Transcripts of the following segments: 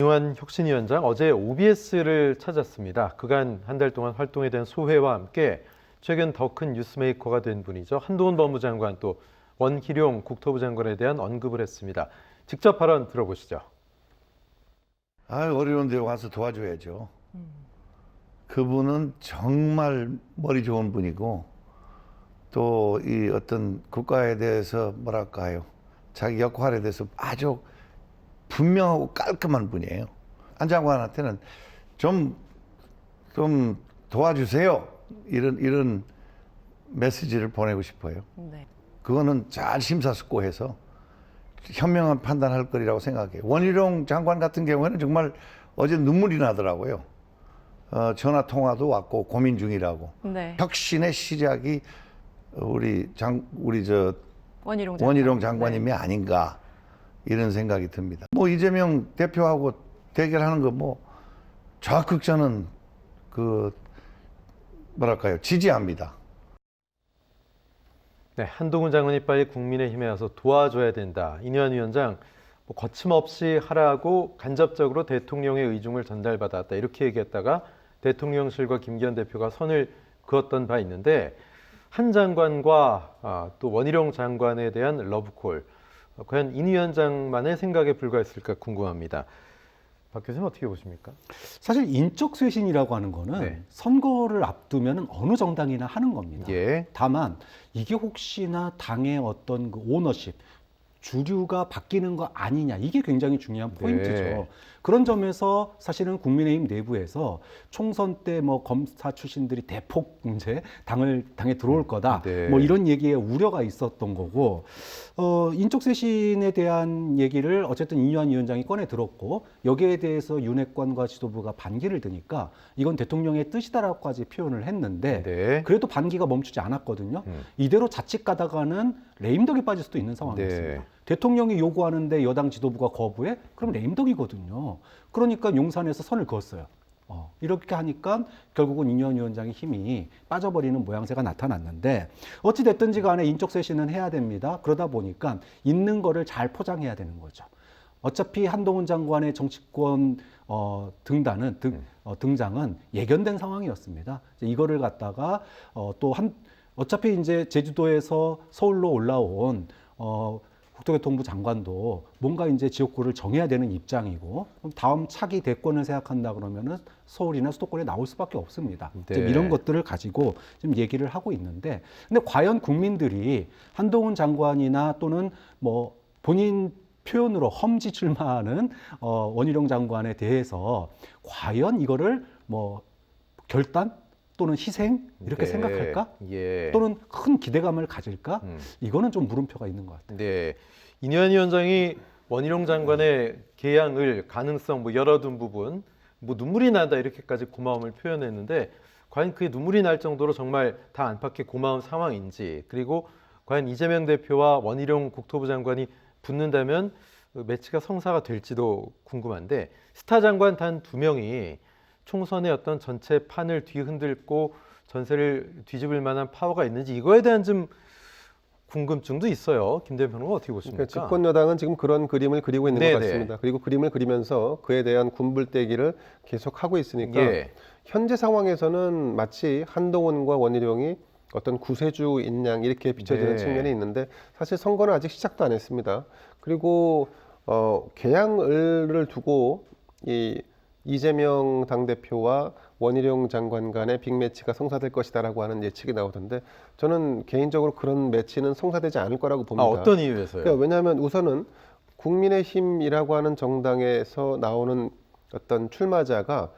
윤영환 혁신위원장 어제 OBS를 찾았습니다. 그간 한 달 동안 활동에 대한 소회와 함께 최근 더 큰 뉴스메이커가 된 분이죠. 한동훈 법무장관 또 원희룡 국토부 장관에 대한 언급을 했습니다. 직접 발언 들어보시죠. 어려운데 와서 도와줘야죠. 그분은 정말 머리 좋은 분이고 또 이 어떤 국가에 대해서 뭐랄까요, 자기 역할에 대해서 아주 분명하고 깔끔한 분이에요. 한 장관한테는 좀 도와주세요, 이런 메시지를 보내고 싶어요. 네. 그거는 잘 심사숙고해서 현명한 판단할 거리라고 생각해요. 원희룡 장관 같은 경우에는 정말 어제 눈물이 나더라고요. 전화 통화도 왔고 고민 중이라고. 네. 혁신의 시작이 우리 원희룡 장관님이 아닌가, 이런 생각이 듭니다. 뭐 이재명 대표하고 대결하는 거 뭐 적극 저는 지지합니다. 네, 한동훈 장관이 빨리 국민의힘에 와서 도와줘야 된다. 인현 위원장 거침없이 하라고 간접적으로 대통령의 의중을 전달받았다, 이렇게 얘기했다가 대통령실과 김기현 대표가 선을 그었던 바 있는데, 한 장관과 또 원희룡 장관에 대한 러브콜, 과연 인 위원장만의 생각에 불과했을까 궁금합니다. 박 교수님 어떻게 보십니까? 사실 인적 쇄신이라고 하는 거는 네. 선거를 앞두면 어느 정당이나 하는 겁니다. 예. 다만 이게 혹시나 당의 어떤 그 오너십, 주류가 바뀌는 거 아니냐, 이게 굉장히 중요한 포인트죠. 네. 그런 점에서 사실은 국민의힘 내부에서 총선 때 뭐 검사 출신들이 대폭 이제 당에 들어올 거다, 네. 뭐 이런 얘기에 우려가 있었던 거고, 인적 쇄신에 대한 얘기를 어쨌든 이완 위원장이 꺼내 들었고, 여기에 대해서 윤핵관과 지도부가 반기를 드니까 이건 대통령의 뜻이다라고까지 표현을 했는데, 네. 그래도 반기가 멈추지 않았거든요. 이대로 자칫 가다가는 레임덕이 빠질 수도 있는 상황이었습니다. 네. 대통령이 요구하는데 여당 지도부가 거부해? 그럼 레임덕이거든요. 그러니까 용산에서 선을 그었어요. 이렇게 하니까 결국은 인현 위원장의 힘이 빠져버리는 모양새가 나타났는데, 어찌 됐든지 간에 인적 쇄신은 해야 됩니다. 그러다 보니까 있는 거를 잘 포장해야 되는 거죠. 어차피 한동훈 장관의 정치권 등장은 예견된 상황이었습니다. 이거를 갖다가 어차피 이제 제주도에서 서울로 올라온 국토교통부 장관도 뭔가 이제 지역구를 정해야 되는 입장이고, 그럼 다음 차기 대권을 생각한다 그러면은 서울이나 수도권에 나올 수밖에 없습니다. 네. 지금 이런 것들을 가지고 지금 얘기를 하고 있는데, 근데 과연 국민들이 한동훈 장관이나 또는 뭐 본인 표현으로 험지 출마하는 원희룡 장관에 대해서 과연 이거를 뭐 결단 또는 희생 이렇게 네. 생각할까? 예. 또는 큰 기대감을 가질까? 이거는 좀 물음표가 있는 것 같아요. 네, 인현 위원장이 원희룡 장관의 개양을 가능성 열어둔 부분, 눈물이 나다 이렇게까지 고마움을 표현했는데, 과연 그게 눈물이 날 정도로 정말 다 안팎의 고마운 상황인지, 그리고 과연 이재명 대표와 원희룡 국토부 장관이 붙는다면 매치가 성사가 될지도 궁금한데, 스타 장관 단 2명이 총선의 어떤 전체 판을 뒤흔들고 전세를 뒤집을 만한 파워가 있는지, 이거에 대한 좀 궁금증도 있어요. 김 대표는 어떻게 보십니까? 그러니까 집권 여당은 지금 그런 그림을 그리고 있는 네네. 것 같습니다. 그리고 그림을 그리면서 그에 대한 군불대기를 계속 하고 있으니까 예. 현재 상황에서는 마치 한동훈과 원희룡이 어떤 구세주인 양 이렇게 비춰지는 네. 측면이 있는데, 사실 선거는 아직 시작도 안 했습니다. 그리고 개양을 두고 이재명 당대표와 원희룡 장관 간의 빅매치가 성사될 것이다라고 하는 예측이 나오던데, 저는 개인적으로 그런 매치는 성사되지 않을 거라고 봅니다. 어떤 이유에서요? 그러니까 왜냐하면 우선은 국민의힘이라고 하는 정당에서 나오는 어떤 출마자가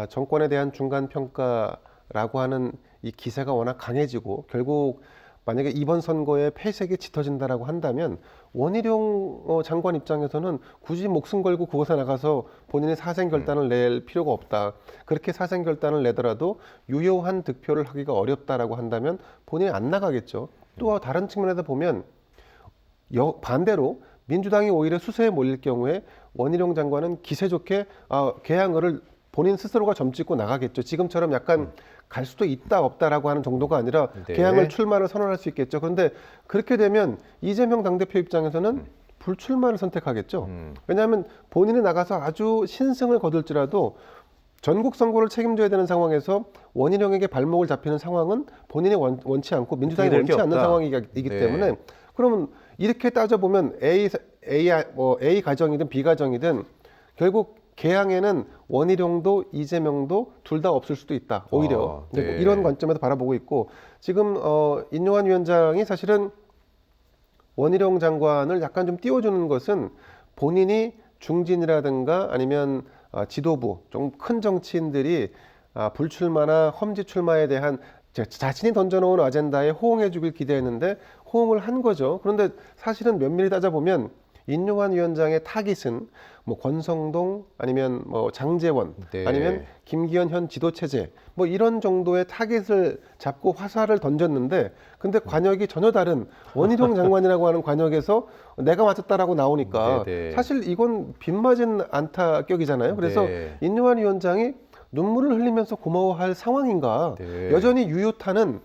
정권에 대한 중간평가라고 하는 이 기세가 워낙 강해지고, 결국 만약에 이번 선거에 패색이 짙어진다라고 한다면 원희룡 장관 입장에서는 굳이 목숨 걸고 그곳에 나가서 본인의 사생 결단을 낼 필요가 없다. 그렇게 사생 결단을 내더라도 유효한 득표를 하기가 어렵다라고 한다면 본인이 안 나가겠죠. 또 다른 측면에서 보면 반대로 민주당이 오히려 수세에 몰릴 경우에 원희룡 장관은 기세 좋게 개항을 본인 스스로가 점찍고 나가겠죠. 지금처럼 약간 갈 수도 있다 없다라고 하는 정도가 아니라 네. 개항을 출마를 선언할 수 있겠죠. 그런데 그렇게 되면 이재명 당대표 입장에서는 불출마를 선택하겠죠. 왜냐하면 본인이 나가서 아주 신승을 거둘지라도 전국 선거를 책임져야 되는 상황에서 원희룡에게 발목을 잡히는 상황은 본인이 원치 않고 민주당이 어떻게 될게 원치 않는 없다. 상황이기 네. 때문에 그러면 이렇게 따져보면 A 가정이든 B 가정이든 결국 개항에는 원희룡도 이재명도 둘 다 없을 수도 있다. 오히려 네. 이런 관점에서 바라보고 있고 지금 인용환 위원장이 사실은 원희룡 장관을 약간 좀 띄워주는 것은 본인이 중진이라든가 아니면 지도부 좀 큰 정치인들이 불출마나 험지 출마에 대한 자신이 던져놓은 아젠다에 호응해주길 기대했는데 호응을 한 거죠. 그런데 사실은 면밀히 따져보면 인용환 위원장의 타깃은 뭐 권성동 아니면 뭐 장제원 네. 아니면 김기현 현 지도체제 뭐 이런 정도의 타깃을 잡고 화살을 던졌는데 근데 관역이 전혀 다른 원희룡 장관이라고 하는 관역에서 내가 맞았다라고 나오니까 네, 네. 사실 이건 빗맞은 안타격이잖아요. 그래서 네. 인용환 위원장이 눈물을 흘리면서 고마워할 상황인가? 네. 여전히 유효타는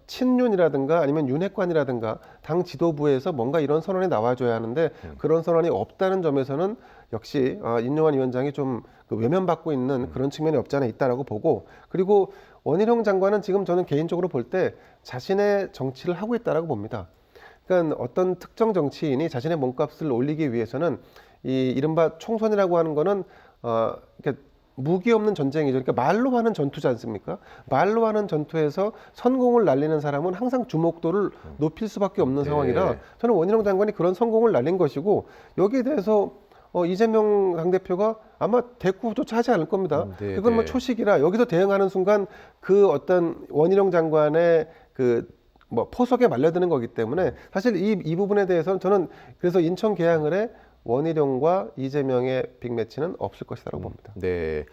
친윤이라든가 아니면 윤핵관이라든가 당 지도부에서 뭔가 이런 선언이 나와줘야 하는데 그런 선언이 없다는 점에서는 역시 인용환 위원장이 좀 그 외면받고 있는 그런 측면이 없지 않아 있다라고 보고 그리고 원희룡 장관은 지금 저는 개인적으로 볼 때 자신의 정치를 하고 있다라고 봅니다. 그러니까 어떤 특정 정치인이 자신의 몸값을 올리기 위해서는 이 이른바 총선이라고 하는 거는 그러니까 무기 없는 전쟁이죠. 그러니까 말로 하는 전투지 않습니까? 말로 하는 전투에서 성공을 날리는 사람은 항상 주목도를 높일 수밖에 없는 네. 상황이라 저는 원희룡 장관이 그런 성공을 날린 것이고 여기에 대해서 이재명 당대표가 아마 대꾸조차 하지 않을 겁니다. 네, 그건 뭐 네. 초식이라 여기서 대응하는 순간 그 어떤 원희룡 장관의 그 뭐 포석에 말려드는 거기 때문에 사실 이 부분에 대해서는 저는 그래서 인천 계양을에 원희룡과 이재명의 빅매치는 없을 것이라고 봅니다. 네.